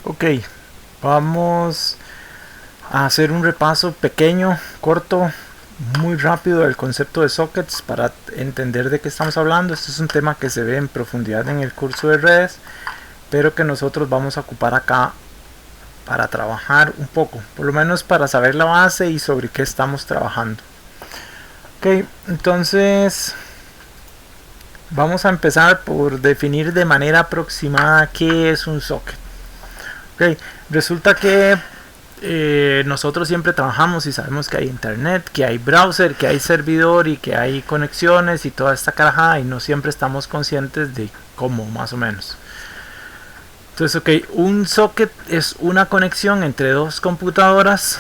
Ok, vamos a hacer un repaso pequeño, corto, muy rápido del concepto de sockets para entender de qué estamos hablando. Este es un tema que se ve en profundidad en el curso de redes, pero que nosotros vamos a ocupar acá para trabajar un poco, por lo menos para saber la base y sobre qué estamos trabajando. Ok, entonces vamos a empezar por definir de manera aproximada qué es un socket. Ok, resulta que nosotros siempre trabajamos y sabemos que hay internet, que hay browser, que hay servidor y que hay conexiones y toda esta carajada, y no siempre estamos conscientes de cómo, más o menos. Entonces, ok, un socket es una conexión entre dos computadoras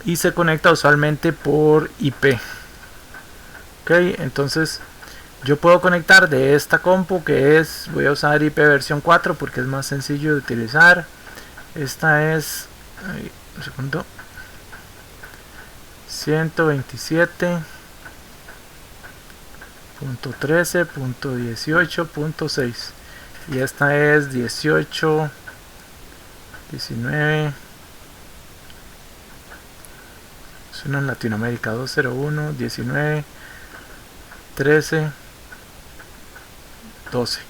y se conecta usualmente por IP. Ok, entonces yo puedo conectar de esta compu que es, voy a usar IP versión 4 porque es más sencillo de utilizar. Esta es, un segundo, 127.13.18.6 y esta es 18, 19, suena en Latinoamérica, 201, 19, 13, 12.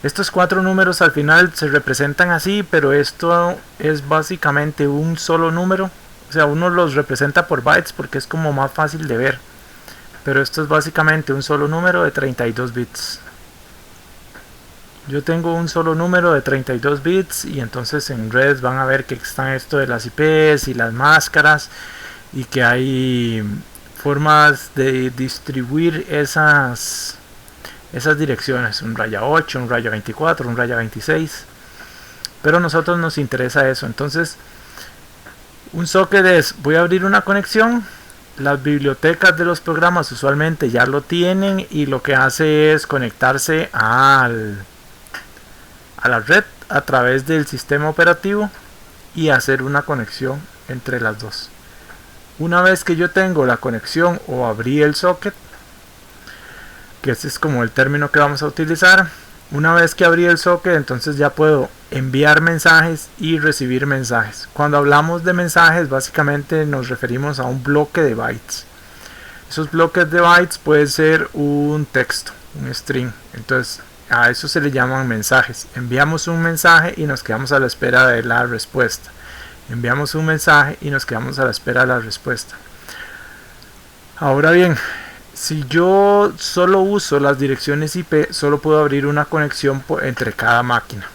Estos cuatro números al final se representan así, pero esto es básicamente un solo número. O sea, uno los representa por bytes porque es como más fácil de ver. Pero esto es básicamente un solo número de 32 bits. Yo tengo un solo número de 32 bits y entonces en redes van a ver que están esto de las IPs y las máscaras y que hay formas de distribuir esas direcciones, un raya 8, un raya 24, un raya 26, pero a nosotros nos interesa eso. Entonces un socket es, voy a abrir una conexión, las bibliotecas de los programas usualmente ya lo tienen y lo que hace es conectarse a la red a través del sistema operativo y hacer una conexión entre las dos. Una vez que yo tengo la conexión o abrí el socket, que ese es como el término que vamos a utilizar, una vez que abrí el socket, entonces ya puedo enviar mensajes y recibir mensajes. Cuando hablamos de mensajes, básicamente nos referimos a un bloque de bytes. Esos bloques de bytes pueden ser un texto, un string. Entonces a eso se le llaman mensajes. Enviamos un mensaje y nos quedamos a la espera de la respuesta. Enviamos un mensaje y nos quedamos a la espera de la respuesta. Ahora bien, si yo solo uso las direcciones IP, solo puedo abrir una conexión entre cada máquina.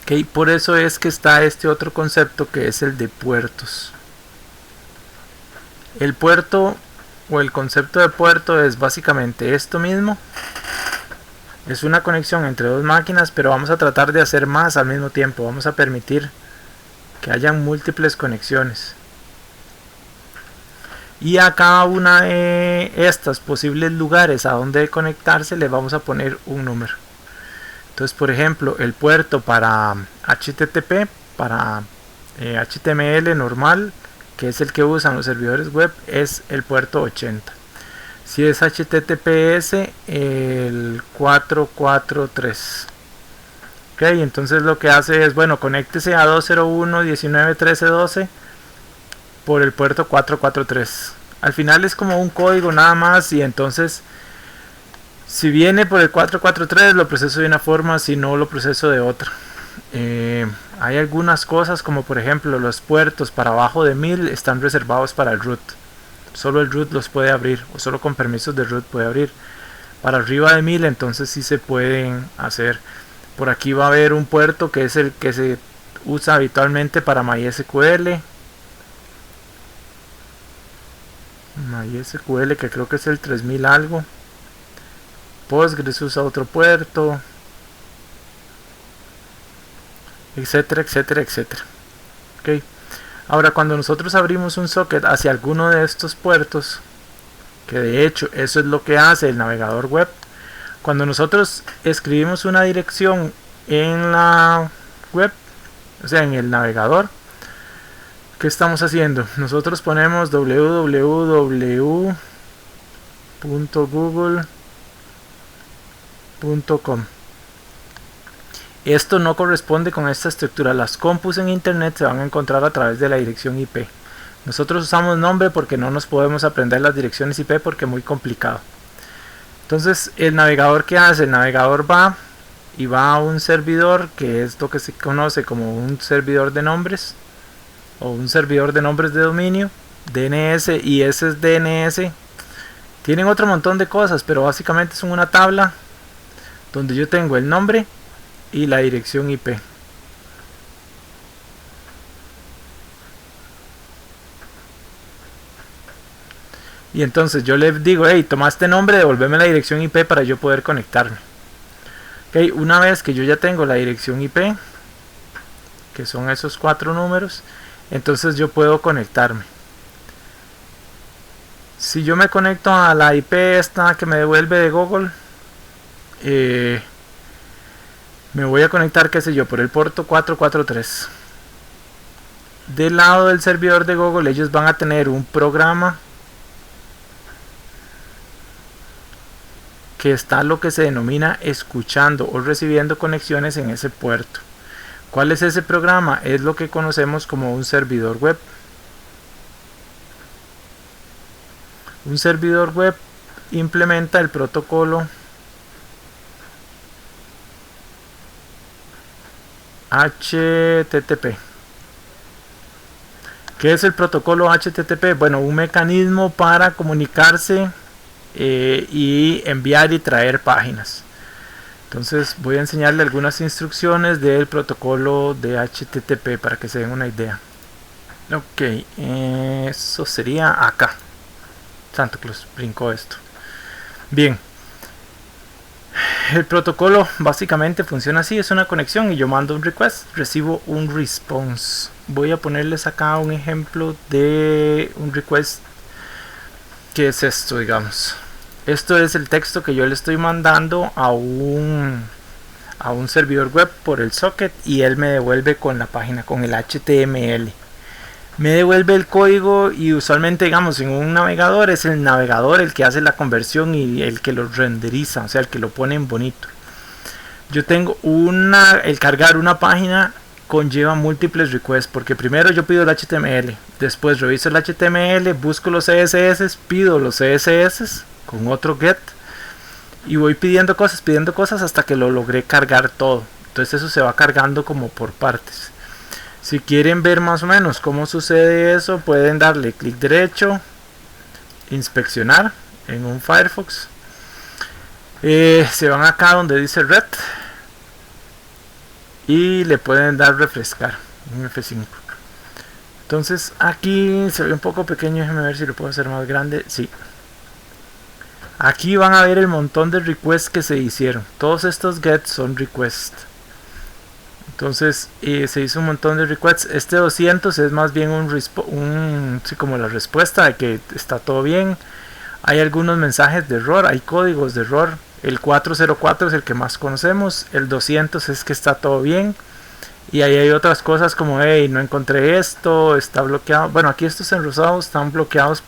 Okay, por eso es que está este otro concepto que es el de puertos. El puerto o el concepto de puerto es básicamente esto mismo. Es una conexión entre dos máquinas, pero vamos a tratar de hacer más al mismo tiempo. Vamos a permitir que hayan múltiples conexiones. Y a cada una de estas posibles lugares a donde conectarse le vamos a poner un número. Entonces, por ejemplo, el puerto para HTTP, para HTML normal, que es el que usan los servidores web, es el puerto 80. Si es HTTPS, el 443. Ok, entonces lo que hace es, bueno, conéctese a 201.19.13.12 por el puerto 443. Al final es como un código nada más, y entonces si viene por el 443 lo proceso de una forma, si no lo proceso de otra. Hay algunas cosas como por ejemplo los puertos para abajo de 1000 están reservados para el root. Solo el root los puede abrir, o solo con permisos de root puede abrir. Para arriba de 1000 entonces sí se pueden hacer. Por aquí va a haber un puerto que es el que se usa habitualmente para MySQL. MySQL, que creo que es el 3000 algo. Postgres usa otro puerto, etcétera, etcétera, etcétera. Okay. Ahora, cuando nosotros abrimos un socket hacia alguno de estos puertos, que de hecho eso es lo que hace el navegador web, cuando nosotros escribimos una dirección en la web, o sea en el navegador, ¿qué estamos haciendo? Nosotros ponemos www.google.com Esto no corresponde con esta estructura. Las compus en internet se van a encontrar a través de la dirección IP. Nosotros usamos nombre porque no nos podemos aprender las direcciones IP porque es muy complicado. Entonces el navegador, ¿qué hace? El navegador va y va a un servidor que es lo que se conoce como un servidor de nombres o un servidor de nombres de dominio, DNS, y ese es DNS. Tienen otro montón de cosas, pero básicamente son una tabla donde yo tengo el nombre y la dirección IP. Y entonces yo le digo, hey, toma este nombre, devuélveme la dirección IP para yo poder conectarme. Okay, una vez que yo ya tengo la dirección IP, que son esos 4 números, entonces yo puedo conectarme. Si yo me conecto a la IP esta que me devuelve de Google, me voy a conectar, qué sé yo, por el puerto 443. Del lado del servidor de Google ellos van a tener un programa que está lo que se denomina escuchando o recibiendo conexiones en ese puerto. ¿Cuál es ese programa? Es lo que conocemos como un servidor web. Un servidor web implementa el protocolo HTTP. ¿Qué es el protocolo HTTP? Bueno, un mecanismo para comunicarse y enviar y traer páginas. Entonces voy a enseñarle algunas instrucciones del protocolo de HTTP para que se den una idea. Ok, eso sería acá. Santa Claus brincó esto. Bien, el protocolo básicamente funciona así: es una conexión y yo mando un request, recibo un response. Voy a ponerles acá un ejemplo de un request. ¿Qué es esto? Digamos, esto es el texto que yo le estoy mandando a un servidor web por el socket, y él me devuelve con la página, con el HTML. Me devuelve el código, y usualmente, digamos, en un navegador es el navegador el que hace la conversión y el que lo renderiza, o sea, el que lo pone en bonito. Yo tengo el cargar una página conlleva múltiples requests, porque primero yo pido el HTML, después reviso el HTML, busco los CSS, pido los CSS con otro get, y voy pidiendo cosas hasta que lo logré cargar todo. Entonces eso se va cargando como por partes. Si quieren ver más o menos cómo sucede eso, pueden darle clic derecho, inspeccionar en un Firefox, se van acá donde dice red y le pueden dar refrescar, un F5. Entonces aquí se ve un poco pequeño, déjenme ver si lo puedo hacer más grande. Sí, aquí van a ver el montón de requests que se hicieron. Todos estos gets son requests. Entonces se hizo un montón de requests. Este 200 es más bien sí, como la respuesta de que está todo bien. Hay algunos mensajes de error, hay códigos de error. El 404 es el que más conocemos. El 200 es que está todo bien. Y ahí hay otras cosas como, hey, no encontré esto, está bloqueado. Bueno, aquí estos en rosado están bloqueados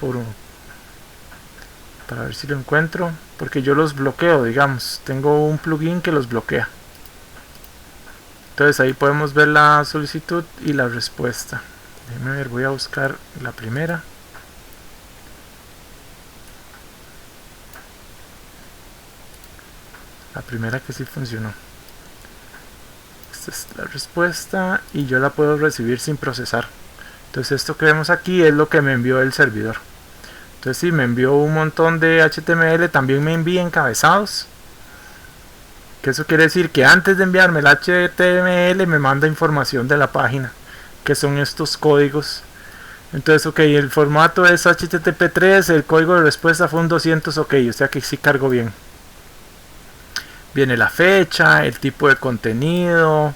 para ver si lo encuentro, porque yo los bloqueo, digamos. Tengo un plugin que los bloquea. Entonces ahí podemos ver la solicitud y la respuesta. Déjenme ver, voy a buscar la primera. La primera que sí funcionó. Esta es la respuesta y yo la puedo recibir sin procesar. Entonces esto que vemos aquí es lo que me envió el servidor. Entonces sí, me envió un montón de HTML, también me envía encabezados. Que eso quiere decir que antes de enviarme el HTML me manda información de la página, que son estos códigos. Entonces, ok, el formato es HTTP3, el código de respuesta fue un 200, ok, o sea que sí cargo bien. Viene la fecha, el tipo de contenido,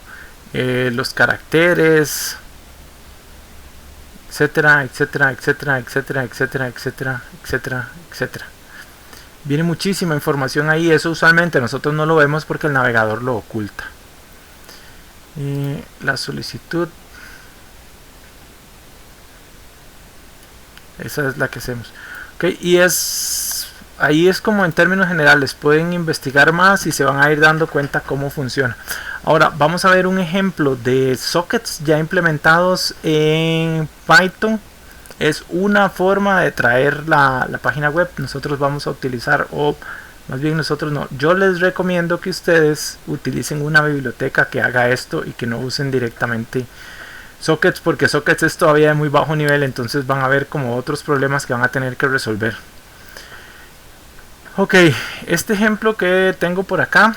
los caracteres, etcétera, etcétera, etcétera, etcétera, etcétera, etcétera, etcétera, etcétera. Viene muchísima información ahí. Eso usualmente nosotros no lo vemos porque el navegador lo oculta. La solicitud, esa es la que hacemos. Okay, y ahí es como en términos generales. Pueden investigar más y se van a ir dando cuenta cómo funciona. Ahora vamos a ver un ejemplo de sockets ya implementados en Python. Es una forma de traer la página web. Nosotros vamos a utilizar, o más bien nosotros no, yo les recomiendo que ustedes utilicen una biblioteca que haga esto y que no usen directamente sockets, porque sockets es todavía de muy bajo nivel, entonces van a ver como otros problemas que van a tener que resolver. Ok, este ejemplo que tengo por acá,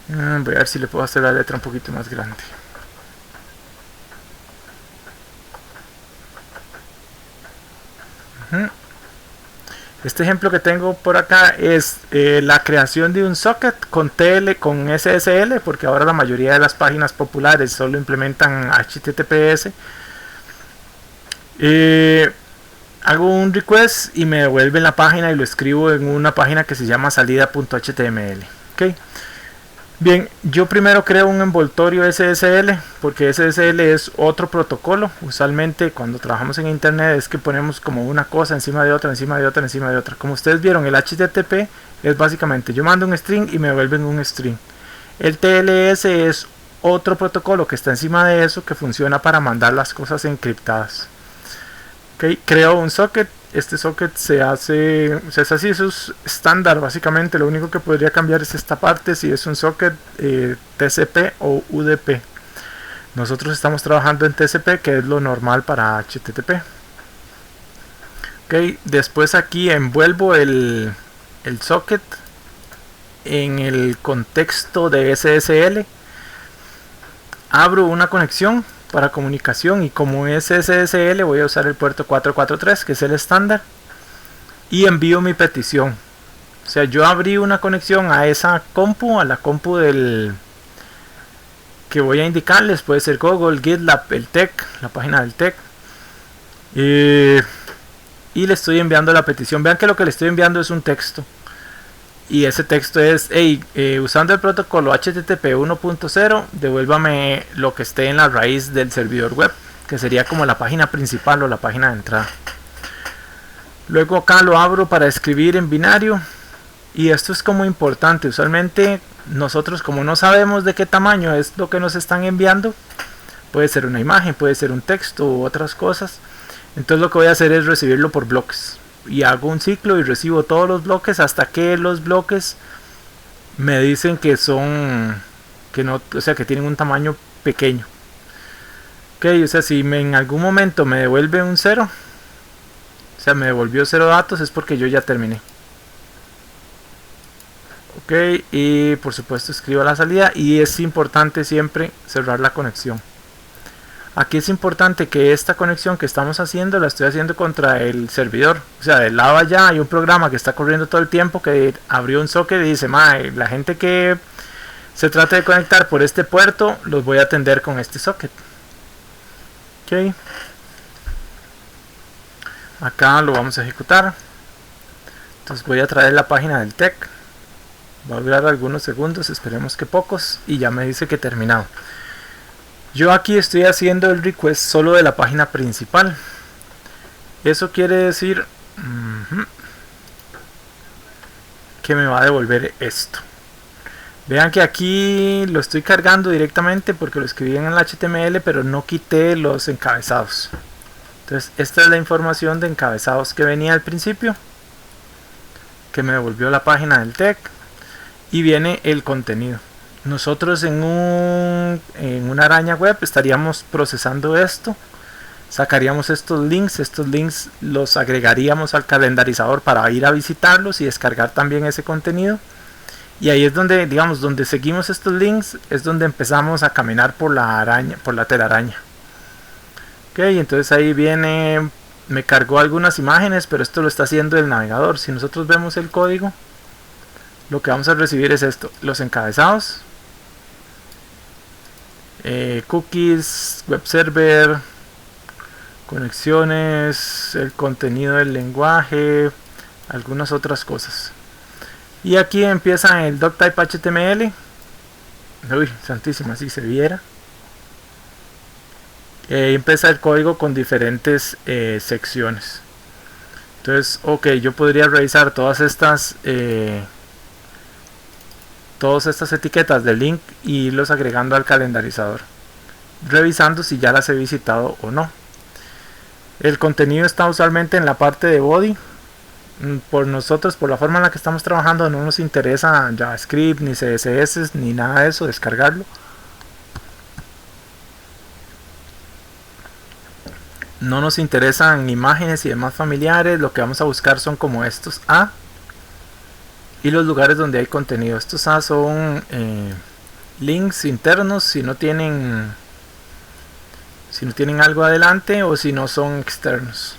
voy a ver si le puedo hacer la letra un poquito más grande. Este ejemplo que tengo por acá es la creación de un socket con SSL, porque ahora la mayoría de las páginas populares solo implementan HTTPS. Hago un request y me devuelven la página y lo escribo en una página que se llama salida.html. ¿Okay? Bien, yo primero creo un envoltorio SSL, porque SSL es otro protocolo. Usualmente cuando trabajamos en internet es que ponemos como una cosa encima de otra, encima de otra, encima de otra. Como ustedes vieron, el HTTP es básicamente yo mando un string y me devuelven un string. El TLS es otro protocolo que está encima de eso, que funciona para mandar las cosas encriptadas. Okay, creo un socket. Este socket se hace, o sea, es así, eso es estándar básicamente. Lo único que podría cambiar es esta parte, si es un socket TCP o UDP. Nosotros estamos trabajando en TCP, que es lo normal para HTTP. Okay, después aquí envuelvo el socket en el contexto de SSL. Abro una conexión para comunicación y como es SSL voy a usar el puerto 443, que es el estándar, y envío mi petición. O sea, yo abrí una conexión a esa compu, a la compu del que voy a indicarles, puede ser Google, GitLab, el TEC, la página del TEC, y le estoy enviando la petición. Vean que lo que le estoy enviando es un texto, y ese texto es: hey, usando el protocolo HTTP 1.0, devuélvame lo que esté en la raíz del servidor web, que sería como la página principal o la página de entrada. Luego acá lo abro para escribir en binario, y esto es como importante. Usualmente nosotros, como no sabemos de qué tamaño es lo que nos están enviando, puede ser una imagen, puede ser un texto u otras cosas, entonces lo que voy a hacer es recibirlo por bloques. Y hago un ciclo y recibo todos los bloques hasta que los bloques me dicen que son, que no, o sea, que tienen un tamaño pequeño. Ok, o sea, si en algún momento me devuelve un 0, o sea, me devolvió 0 datos, es porque yo ya terminé. Ok, y por supuesto escribo la salida, y es importante siempre cerrar la conexión. Aquí es importante que esta conexión que estamos haciendo la estoy haciendo contra el servidor. O sea, del lado allá hay un programa que está corriendo todo el tiempo, que abrió un socket y dice: la gente que se trate de conectar por este puerto los voy a atender con este socket. Ok. Acá lo vamos a ejecutar. Entonces voy a traer la página del TEC. Va a durar algunos segundos, esperemos que pocos, y ya me dice que terminado. Yo aquí estoy haciendo el request solo de la página principal. Eso quiere decir que me va a devolver esto. Vean que aquí lo estoy cargando directamente porque lo escribí en el HTML, pero no quité los encabezados. Entonces esta es la información de encabezados que venía al principio, que me devolvió la página del TEC, y viene el contenido. Nosotros en una araña web estaríamos procesando esto, sacaríamos estos links los agregaríamos al calendarizador para ir a visitarlos y descargar también ese contenido, y ahí es donde, digamos, donde seguimos estos links, es donde empezamos a caminar por la araña, por la telaraña. Ok, entonces ahí viene, me cargó algunas imágenes, pero esto lo está haciendo el navegador. Si nosotros vemos el código, lo que vamos a recibir es esto: los encabezados, cookies, web server, conexiones, el contenido del lenguaje, algunas otras cosas. Y aquí empieza el doctype HTML. Uy, santísima, si se viera. Empieza el código con diferentes secciones. Entonces, ok, yo podría revisar todas estas todas estas etiquetas de link y los agregando al calendarizador, revisando si ya las he visitado o no. El contenido está usualmente en la parte de body. Por nosotros, por la forma en la que estamos trabajando, no nos interesa JavaScript, ni CSS, ni nada de eso, descargarlo. No nos interesan imágenes y demás familiares. Lo que vamos a buscar son como estos A y los lugares donde hay contenido. Estos A son links internos si no tienen algo adelante, o si no son externos.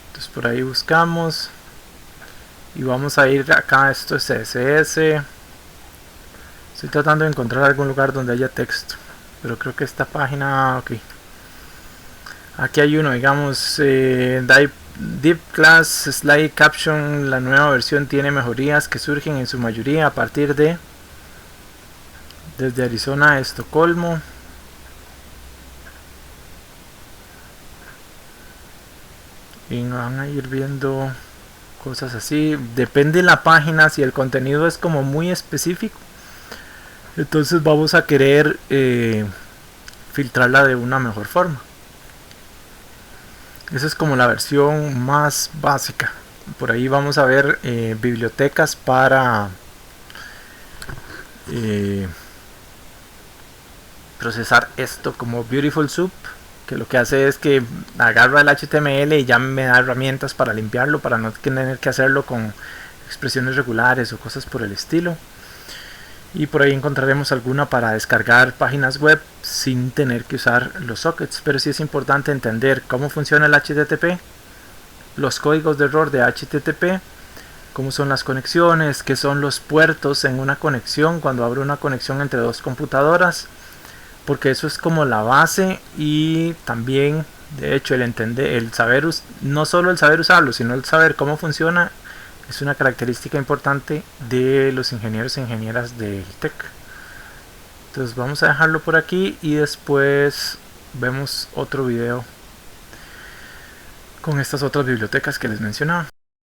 Entonces por ahí buscamos y vamos a ir acá. Esto es CSS. Estoy tratando de encontrar algún lugar donde haya texto, pero creo que esta página, ok, aquí hay uno, digamos, Deep Class Slide Caption. La nueva versión tiene mejorías que surgen en su mayoría a partir de desde Arizona a Estocolmo. Y van a ir viendo cosas así. Depende de la página, si el contenido es como muy específico, entonces vamos a querer filtrarla de una mejor forma. Esa es como la versión más básica. Por ahí vamos a ver bibliotecas para procesar esto, como Beautiful Soup, que lo que hace es que agarra el HTML y ya me da herramientas para limpiarlo, para no tener que hacerlo con expresiones regulares o cosas por el estilo. Y por ahí encontraremos alguna para descargar páginas web sin tener que usar los sockets. Pero sí es importante entender cómo funciona el HTTP, los códigos de error de HTTP, cómo son las conexiones, qué son los puertos en una conexión cuando abro una conexión entre dos computadoras, porque eso es como la base. Y también, de hecho, el saber, no solo el saber usarlo, sino el saber cómo funciona, es una característica importante de los ingenieros e ingenieras del TEC. Entonces vamos a dejarlo por aquí y después vemos otro video con estas otras bibliotecas que les mencionaba.